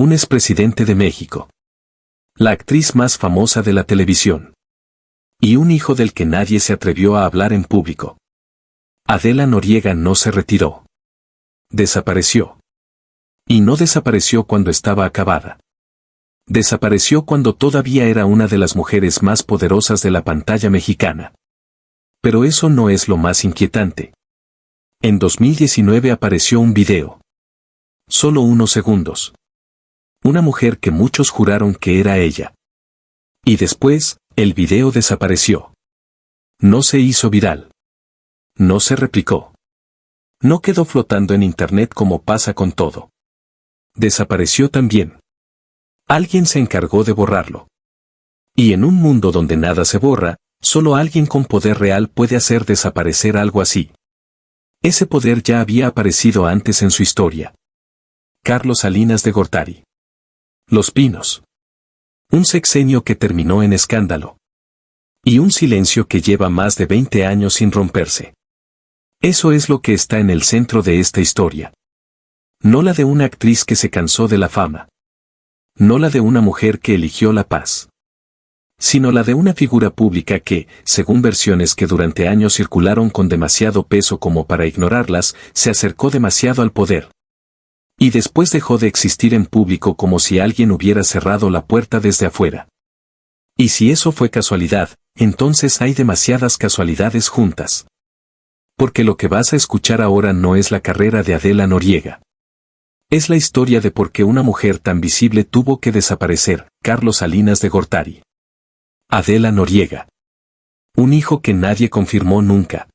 Un expresidente de México. La actriz más famosa de la televisión. Y un hijo del que nadie se atrevió a hablar en público. Adela Noriega no se retiró. Desapareció. Y no desapareció cuando estaba acabada. Desapareció cuando todavía era una de las mujeres más poderosas de la pantalla mexicana. Pero eso no es lo más inquietante. En 2019 apareció un video. Solo unos segundos. Una mujer que muchos juraron que era ella. Y después, el video desapareció. No se hizo viral. No se replicó. No quedó flotando en internet como pasa con todo. Desapareció también. Alguien se encargó de borrarlo. Y en un mundo donde nada se borra, solo alguien con poder real puede hacer desaparecer algo así. Ese poder ya había aparecido antes en su historia. Carlos Salinas de Gortari. Los Pinos. Un sexenio que terminó en escándalo. Y un silencio que lleva más de 20 años sin romperse. Eso es lo que está en el centro de esta historia. No la de una actriz que se cansó de la fama. No la de una mujer que eligió la paz. Sino la de una figura pública que, según versiones que durante años circularon con demasiado peso como para ignorarlas, se acercó demasiado al poder. Y después dejó de existir en público como si alguien hubiera cerrado la puerta desde afuera. Y si eso fue casualidad, entonces hay demasiadas casualidades juntas. Porque lo que vas a escuchar ahora no es la carrera de Adela Noriega. Es la historia de por qué una mujer tan visible tuvo que desaparecer, Carlos Salinas de Gortari. Adela Noriega. Un hijo que nadie confirmó nunca.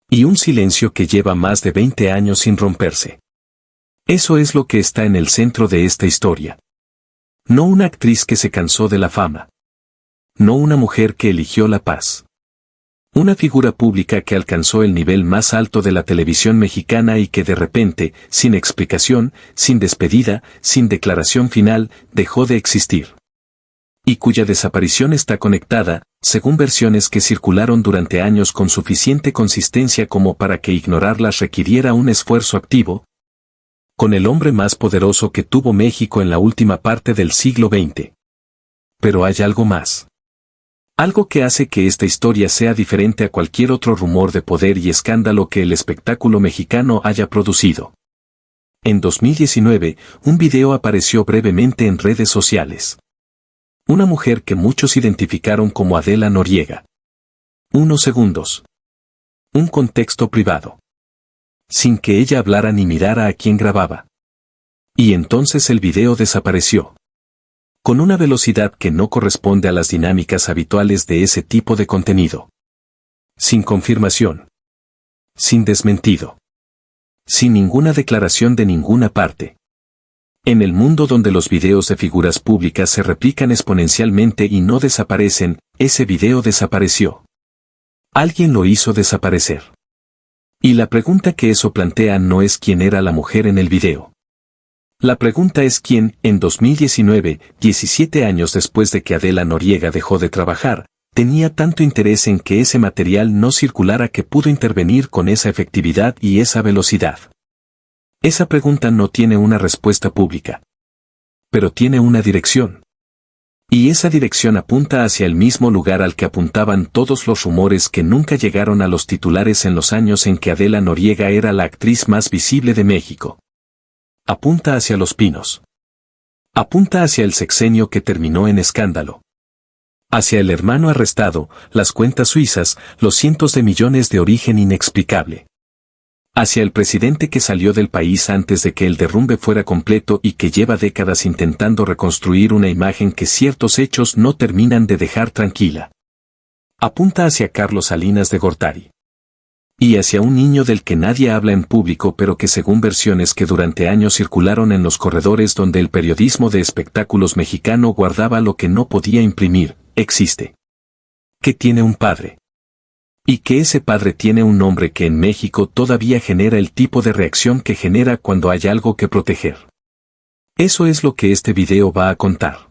Y un silencio que lleva más de 20 años sin romperse. Eso es lo que está en el centro de esta historia. No una actriz que se cansó de la fama. No una mujer que eligió la paz. Una figura pública que alcanzó el nivel más alto de la televisión mexicana y que de repente, sin explicación, sin despedida, sin declaración final, dejó de existir. Y cuya desaparición está conectada, según versiones que circularon durante años con suficiente consistencia como para que ignorarlas requiriera un esfuerzo activo, con el hombre más poderoso que tuvo México en la última parte del siglo XX. Pero hay algo más. Algo que hace que esta historia sea diferente a cualquier otro rumor de poder y escándalo que el espectáculo mexicano haya producido. En 2019, un video apareció brevemente en redes sociales. Una mujer que muchos identificaron como Adela Noriega. Unos segundos. Un contexto privado. Sin que ella hablara ni mirara a quien grababa. Y entonces el video desapareció. Con una velocidad que no corresponde a las dinámicas habituales de ese tipo de contenido. Sin confirmación. Sin desmentido. Sin ninguna declaración de ninguna parte. En el mundo donde los videos de figuras públicas se replican exponencialmente y no desaparecen, ese video desapareció. Alguien lo hizo desaparecer. Y la pregunta que eso plantea no es quién era la mujer en el video. La pregunta es quién, en 2019, 17 años después de que Adela Noriega dejó de trabajar, tenía tanto interés en que ese material no circulara que pudo intervenir con esa efectividad y esa velocidad. Esa pregunta no tiene una respuesta pública. Pero tiene una dirección. Y esa dirección apunta hacia el mismo lugar al que apuntaban todos los rumores que nunca llegaron a los titulares en los años en que Adela Noriega era la actriz más visible de México. Apunta hacia Los Pinos. Apunta hacia el sexenio que terminó en escándalo. Hacia el hermano arrestado, las cuentas suizas, los cientos de millones de origen inexplicable. Hacia el presidente que salió del país antes de que el derrumbe fuera completo y que lleva décadas intentando reconstruir una imagen que ciertos hechos no terminan de dejar tranquila. Apunta hacia Carlos Salinas de Gortari. Y hacia un niño del que nadie habla en público pero que según versiones que durante años circularon en los corredores donde el periodismo de espectáculos mexicano guardaba lo que no podía imprimir, existe. Que tiene un padre. Y que ese padre tiene un nombre que en México todavía genera el tipo de reacción que genera cuando hay algo que proteger. Eso es lo que este video va a contar.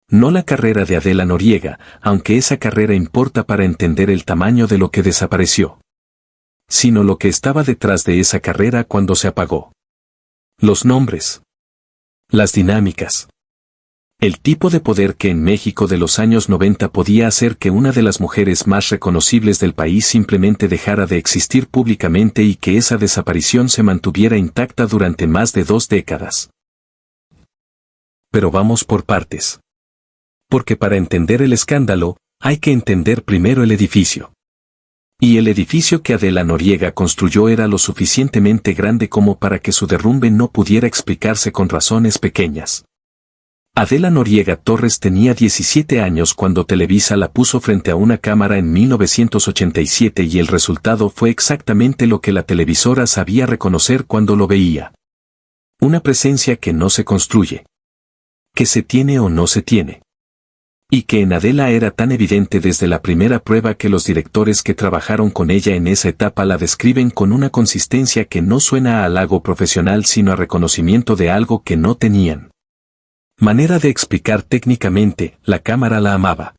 No la carrera de Adela Noriega, aunque esa carrera importa para entender el tamaño de lo que desapareció. Sino lo que estaba detrás de esa carrera cuando se apagó. Los nombres. Las dinámicas. El tipo de poder que en México de los años 90 podía hacer que una de las mujeres más reconocibles del país simplemente dejara de existir públicamente y que esa desaparición se mantuviera intacta durante más de 2 décadas. Pero vamos por partes. Porque para entender el escándalo, hay que entender primero el edificio. Y el edificio que Adela Noriega construyó era lo suficientemente grande como para que su derrumbe no pudiera explicarse con razones pequeñas. Adela Noriega Torres tenía 17 años cuando Televisa la puso frente a una cámara en 1987 y el resultado fue exactamente lo que la televisora sabía reconocer cuando lo veía. Una presencia que no se construye. Que se tiene o no se tiene. Y que en Adela era tan evidente desde la primera prueba que los directores que trabajaron con ella en esa etapa la describen con una consistencia que no suena a halago profesional sino a reconocimiento de algo que no tenían. Manera de explicar técnicamente, la cámara la amaba.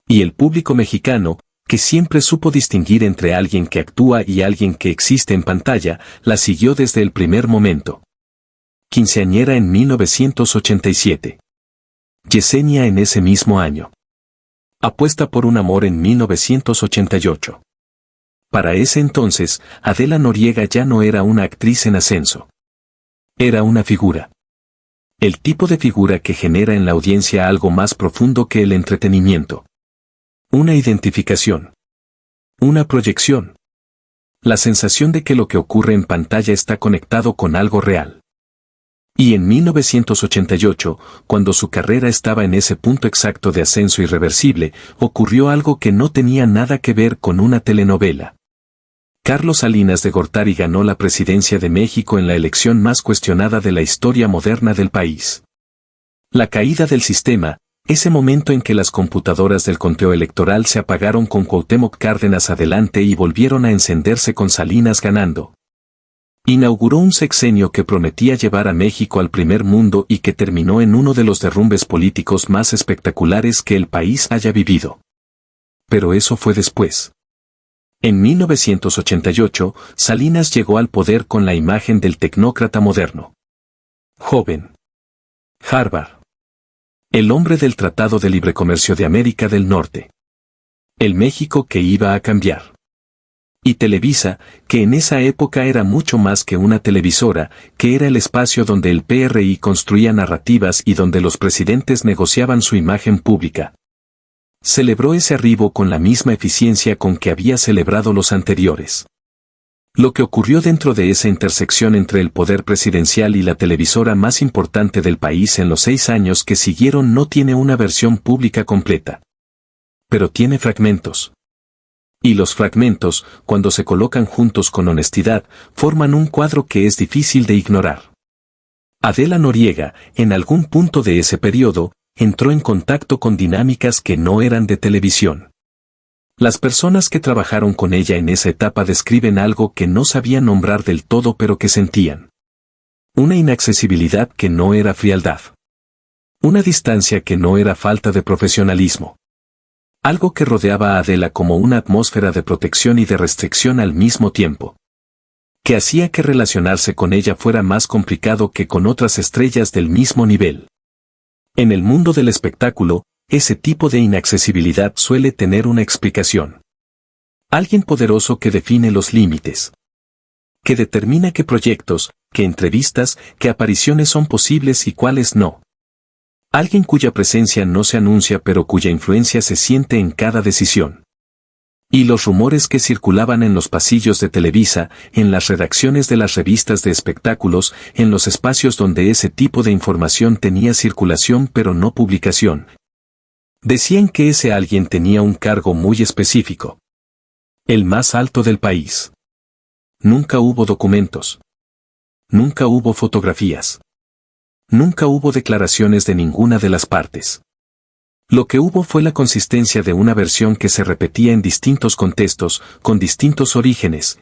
Y el público mexicano, que siempre supo distinguir entre alguien que actúa y alguien que existe en pantalla, la siguió desde el primer momento. Quinceañera en 1987. Yesenia en ese mismo año. Apuesta por un amor en 1988. Para ese entonces, Adela Noriega ya no era una actriz en ascenso. Era una figura. El tipo de figura que genera en la audiencia algo más profundo que el entretenimiento. Una identificación. Una proyección. La sensación de que lo que ocurre en pantalla está conectado con algo real. Y en 1988, cuando su carrera estaba en ese punto exacto de ascenso irreversible, ocurrió algo que no tenía nada que ver con una telenovela. Carlos Salinas de Gortari ganó la presidencia de México en la elección más cuestionada de la historia moderna del país. La caída del sistema, ese momento en que las computadoras del conteo electoral se apagaron con Cuauhtémoc Cárdenas adelante y volvieron a encenderse con Salinas ganando. Inauguró un sexenio que prometía llevar a México al primer mundo y que terminó en uno de los derrumbes políticos más espectaculares que el país haya vivido. Pero eso fue después. En 1988, Salinas llegó al poder con la imagen del tecnócrata moderno. Joven. Harvard. El hombre del Tratado de Libre Comercio de América del Norte. El México que iba a cambiar. Y Televisa, que en esa época era mucho más que una televisora, que era el espacio donde el PRI construía narrativas y donde los presidentes negociaban su imagen pública. Celebró ese arribo con la misma eficiencia con que había celebrado los anteriores. Lo que ocurrió dentro de esa intersección entre el poder presidencial y la televisora más importante del país en los 6 años que siguieron no tiene una versión pública completa. Pero tiene fragmentos. Y los fragmentos, cuando se colocan juntos con honestidad, forman un cuadro que es difícil de ignorar. Adela Noriega, en algún punto de ese periodo, entró en contacto con dinámicas que no eran de televisión. Las personas que trabajaron con ella en esa etapa describen algo que no sabían nombrar del todo pero que sentían. Una inaccesibilidad que no era frialdad. Una distancia que no era falta de profesionalismo. Algo que rodeaba a Adela como una atmósfera de protección y de restricción al mismo tiempo. Que hacía que relacionarse con ella fuera más complicado que con otras estrellas del mismo nivel. En el mundo del espectáculo, ese tipo de inaccesibilidad suele tener una explicación. Alguien poderoso que define los límites. Que determina qué proyectos, qué entrevistas, qué apariciones son posibles y cuáles no. Alguien cuya presencia no se anuncia pero cuya influencia se siente en cada decisión. Y los rumores que circulaban en los pasillos de Televisa, en las redacciones de las revistas de espectáculos, en los espacios donde ese tipo de información tenía circulación pero no publicación. Decían que ese alguien tenía un cargo muy específico. El más alto del país. Nunca hubo documentos. Nunca hubo fotografías. Nunca hubo declaraciones de ninguna de las partes. Lo que hubo fue la consistencia de una versión que se repetía en distintos contextos, con distintos orígenes.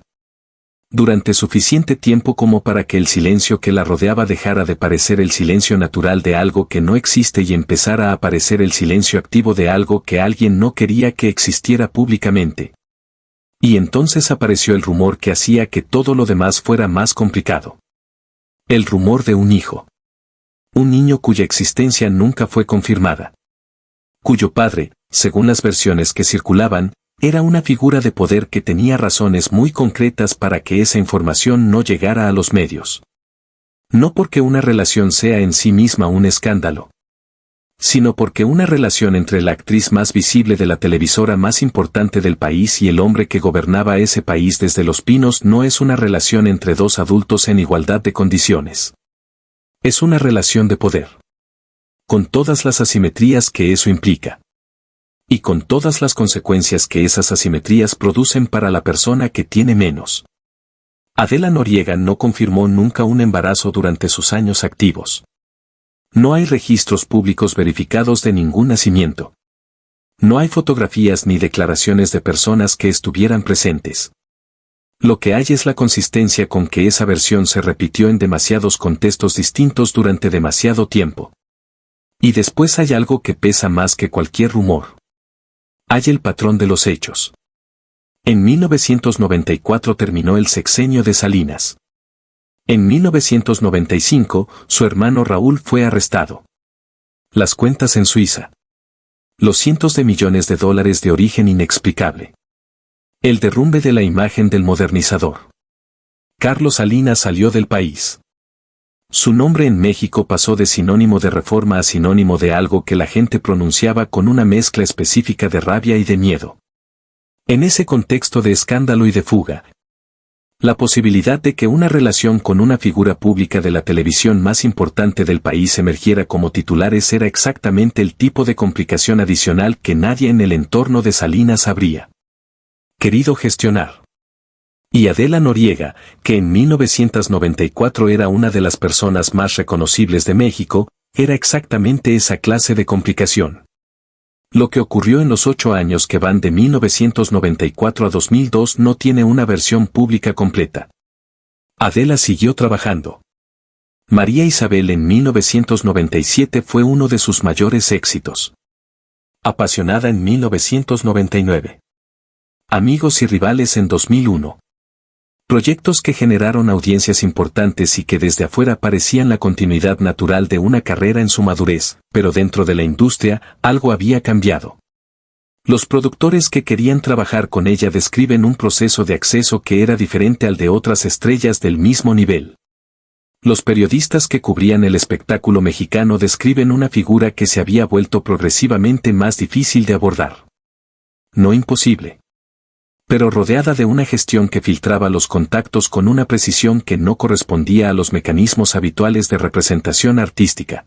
Durante suficiente tiempo como para que el silencio que la rodeaba dejara de parecer el silencio natural de algo que no existe y empezara a aparecer el silencio activo de algo que alguien no quería que existiera públicamente. Y entonces apareció el rumor que hacía que todo lo demás fuera más complicado. El rumor de un hijo. Un niño cuya existencia nunca fue confirmada. Cuyo padre, según las versiones que circulaban, era una figura de poder que tenía razones muy concretas para que esa información no llegara a los medios. No porque una relación sea en sí misma un escándalo, sino porque una relación entre la actriz más visible de la televisora más importante del país y el hombre que gobernaba ese país desde Los Pinos no es una relación entre dos adultos en igualdad de condiciones. Es una relación de poder. Con todas las asimetrías que eso implica. Y con todas las consecuencias que esas asimetrías producen para la persona que tiene menos. Adela Noriega no confirmó nunca un embarazo durante sus años activos. No hay registros públicos verificados de ningún nacimiento. No hay fotografías ni declaraciones de personas que estuvieran presentes. Lo que hay es la consistencia con que esa versión se repitió en demasiados contextos distintos durante demasiado tiempo. Y después hay algo que pesa más que cualquier rumor. Hay el patrón de los hechos. En 1994 terminó el sexenio de Salinas. En 1995, su hermano Raúl fue arrestado. Las cuentas en Suiza. Los cientos de millones de dólares de origen inexplicable. El derrumbe de la imagen del modernizador. Carlos Salinas salió del país. Su nombre en México pasó de sinónimo de reforma a sinónimo de algo que la gente pronunciaba con una mezcla específica de rabia y de miedo. En ese contexto de escándalo y de fuga, la posibilidad de que una relación con una figura pública de la televisión más importante del país emergiera como titulares era exactamente el tipo de complicación adicional que nadie en el entorno de Salinas habría querido gestionar. Y Adela Noriega, que en 1994 era una de las personas más reconocibles de México, era exactamente esa clase de complicación. Lo que ocurrió en los 8 años que van de 1994 a 2002 no tiene una versión pública completa. Adela siguió trabajando. María Isabel en 1997 fue uno de sus mayores éxitos. Apasionada en 1999. Amigos y rivales en 2001. Proyectos que generaron audiencias importantes y que desde afuera parecían la continuidad natural de una carrera en su madurez, pero dentro de la industria, algo había cambiado. Los productores que querían trabajar con ella describen un proceso de acceso que era diferente al de otras estrellas del mismo nivel. Los periodistas que cubrían el espectáculo mexicano describen una figura que se había vuelto progresivamente más difícil de abordar. No imposible, pero rodeada de una gestión que filtraba los contactos con una precisión que no correspondía a los mecanismos habituales de representación artística.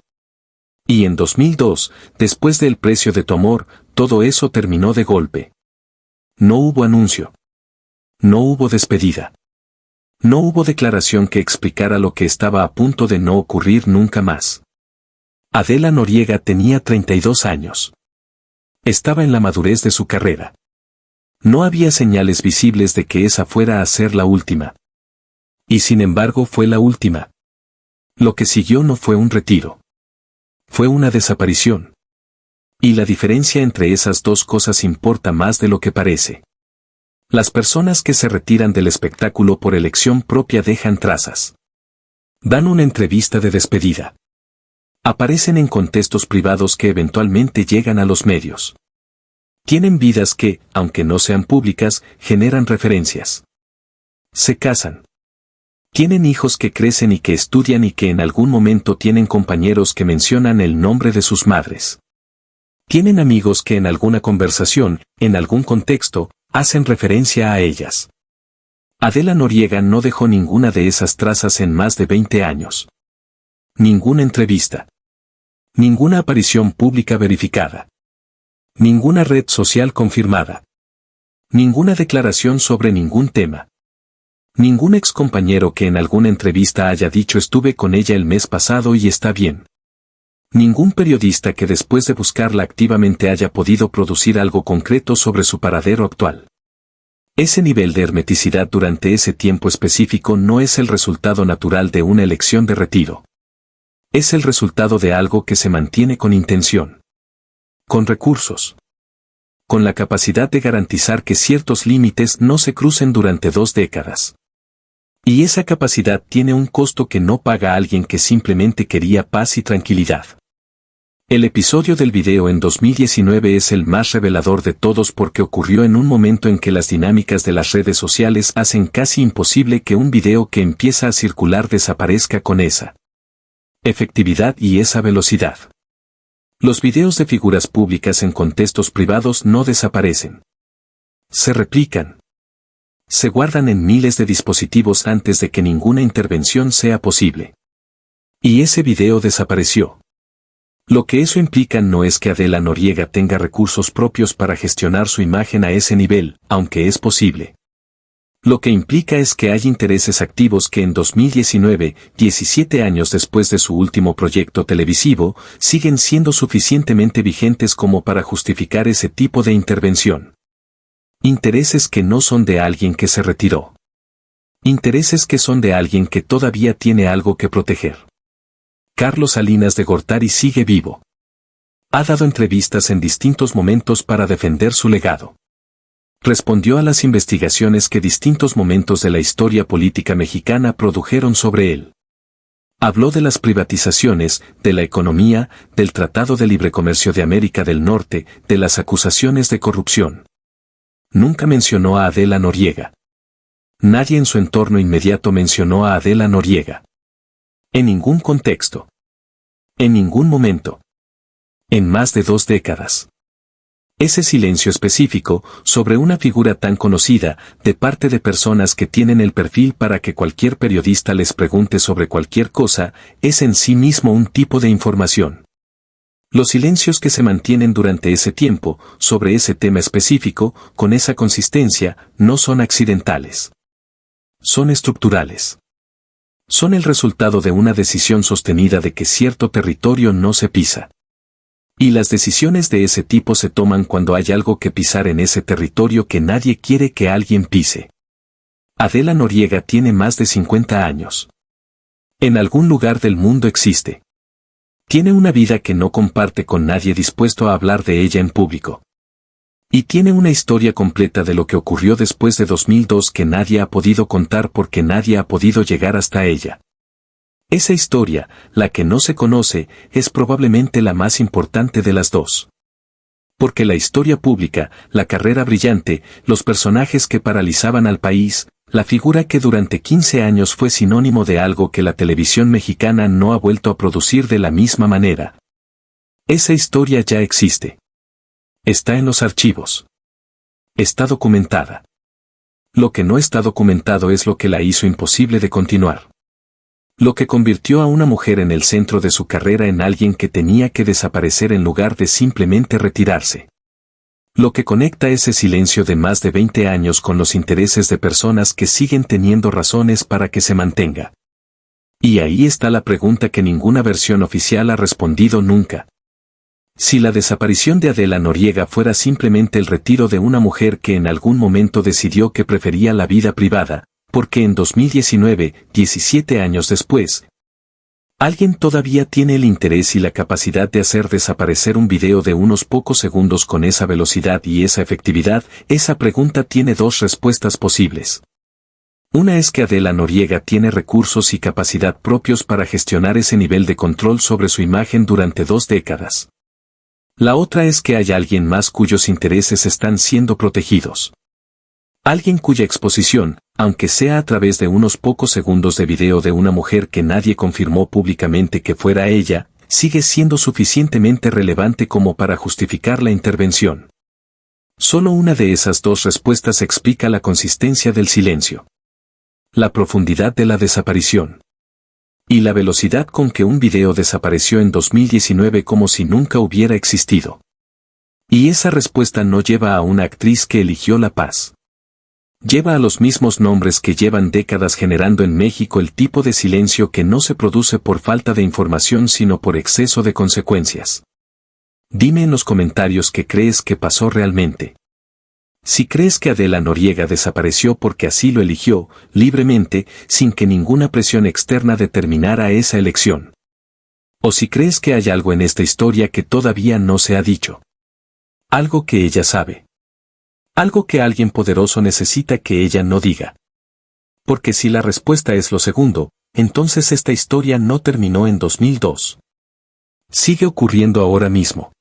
Y en 2002, después de El precio de tu amor, todo eso terminó de golpe. No hubo anuncio. No hubo despedida. No hubo declaración que explicara lo que estaba a punto de no ocurrir nunca más. Adela Noriega tenía 32 años. Estaba en la madurez de su carrera. No había señales visibles de que esa fuera a ser la última. Y sin embargo fue la última. Lo que siguió no fue un retiro. Fue una desaparición. Y la diferencia entre esas dos cosas importa más de lo que parece. Las personas que se retiran del espectáculo por elección propia dejan trazas. Dan una entrevista de despedida. Aparecen en contextos privados que eventualmente llegan a los medios. Tienen vidas que, aunque no sean públicas, generan referencias. Se casan. Tienen hijos que crecen y que estudian y que en algún momento tienen compañeros que mencionan el nombre de sus madres. Tienen amigos que en alguna conversación, en algún contexto, hacen referencia a ellas. Adela Noriega no dejó ninguna de esas trazas en más de 20 años. Ninguna entrevista. Ninguna aparición pública verificada. Ninguna red social confirmada. Ninguna declaración sobre ningún tema. Ningún excompañero que en alguna entrevista haya dicho estuve con ella el mes pasado y está bien. Ningún periodista que después de buscarla activamente haya podido producir algo concreto sobre su paradero actual. Ese nivel de hermeticidad durante ese tiempo específico no es el resultado natural de una elección de retiro. Es el resultado de algo que se mantiene con intención. Con recursos. Con la capacidad de garantizar que ciertos límites no se crucen durante 2 décadas. Y esa capacidad tiene un costo que no paga alguien que simplemente quería paz y tranquilidad. El episodio del video en 2019 es el más revelador de todos porque ocurrió en un momento en que las dinámicas de las redes sociales hacen casi imposible que un video que empieza a circular desaparezca con esa efectividad y esa velocidad. Los videos de figuras públicas en contextos privados no desaparecen. Se replican. Se guardan en miles de dispositivos antes de que ninguna intervención sea posible. Y ese video desapareció. Lo que eso implica no es que Adela Noriega tenga recursos propios para gestionar su imagen a ese nivel, aunque es posible. Lo que implica es que hay intereses activos que en 2019, 17 años después de su último proyecto televisivo, siguen siendo suficientemente vigentes como para justificar ese tipo de intervención. Intereses que no son de alguien que se retiró. Intereses que son de alguien que todavía tiene algo que proteger. Carlos Salinas de Gortari sigue vivo. Ha dado entrevistas en distintos momentos para defender su legado. Respondió a las investigaciones que distintos momentos de la historia política mexicana produjeron sobre él. Habló de las privatizaciones, de la economía, del Tratado de Libre Comercio de América del Norte, de las acusaciones de corrupción. Nunca mencionó a Adela Noriega. Nadie en su entorno inmediato mencionó a Adela Noriega. En ningún contexto. En ningún momento. En más de 2 décadas. Ese silencio específico, sobre una figura tan conocida, de parte de personas que tienen el perfil para que cualquier periodista les pregunte sobre cualquier cosa, es en sí mismo un tipo de información. Los silencios que se mantienen durante ese tiempo, sobre ese tema específico, con esa consistencia, no son accidentales. Son estructurales. Son el resultado de una decisión sostenida de que cierto territorio no se pisa. Y las decisiones de ese tipo se toman cuando hay algo que pisar en ese territorio que nadie quiere que alguien pise. Adela Noriega tiene más de 50 años. En algún lugar del mundo existe. Tiene una vida que no comparte con nadie dispuesto a hablar de ella en público. Y tiene una historia completa de lo que ocurrió después de 2002 que nadie ha podido contar porque nadie ha podido llegar hasta ella. Esa historia, la que no se conoce, es probablemente la más importante de las dos. Porque la historia pública, la carrera brillante, los personajes que paralizaban al país, la figura que durante 15 años fue sinónimo de algo que la televisión mexicana no ha vuelto a producir de la misma manera. Esa historia ya existe. Está en los archivos. Está documentada. Lo que no está documentado es lo que la hizo imposible de continuar. Lo que convirtió a una mujer en el centro de su carrera en alguien que tenía que desaparecer en lugar de simplemente retirarse. Lo que conecta ese silencio de más de 20 años con los intereses de personas que siguen teniendo razones para que se mantenga. Y ahí está la pregunta que ninguna versión oficial ha respondido nunca. Si la desaparición de Adela Noriega fuera simplemente el retiro de una mujer que en algún momento decidió que prefería la vida privada, porque en 2019, 17 años después, alguien todavía tiene el interés y la capacidad de hacer desaparecer un video de unos pocos segundos con esa velocidad y esa efectividad, esa pregunta tiene 2 respuestas posibles. Una es que Adela Noriega tiene recursos y capacidad propios para gestionar ese nivel de control sobre su imagen durante 2 décadas. La otra es que hay alguien más cuyos intereses están siendo protegidos. Alguien cuya exposición, aunque sea a través de unos pocos segundos de video de una mujer que nadie confirmó públicamente que fuera ella, sigue siendo suficientemente relevante como para justificar la intervención. Solo una de esas 2 respuestas explica la consistencia del silencio. La profundidad de la desaparición. Y la velocidad con que un video desapareció en 2019 como si nunca hubiera existido. Y esa respuesta no lleva a una actriz que eligió la paz. Lleva a los mismos nombres que llevan décadas generando en México el tipo de silencio que no se produce por falta de información sino por exceso de consecuencias. Dime en los comentarios qué crees que pasó realmente. Si crees que Adela Noriega desapareció porque así lo eligió, libremente, sin que ninguna presión externa determinara esa elección. O si crees que hay algo en esta historia que todavía no se ha dicho. Algo que ella sabe. Algo que alguien poderoso necesita que ella no diga. Porque si la respuesta es lo segundo, entonces esta historia no terminó en 2002. Sigue ocurriendo ahora mismo.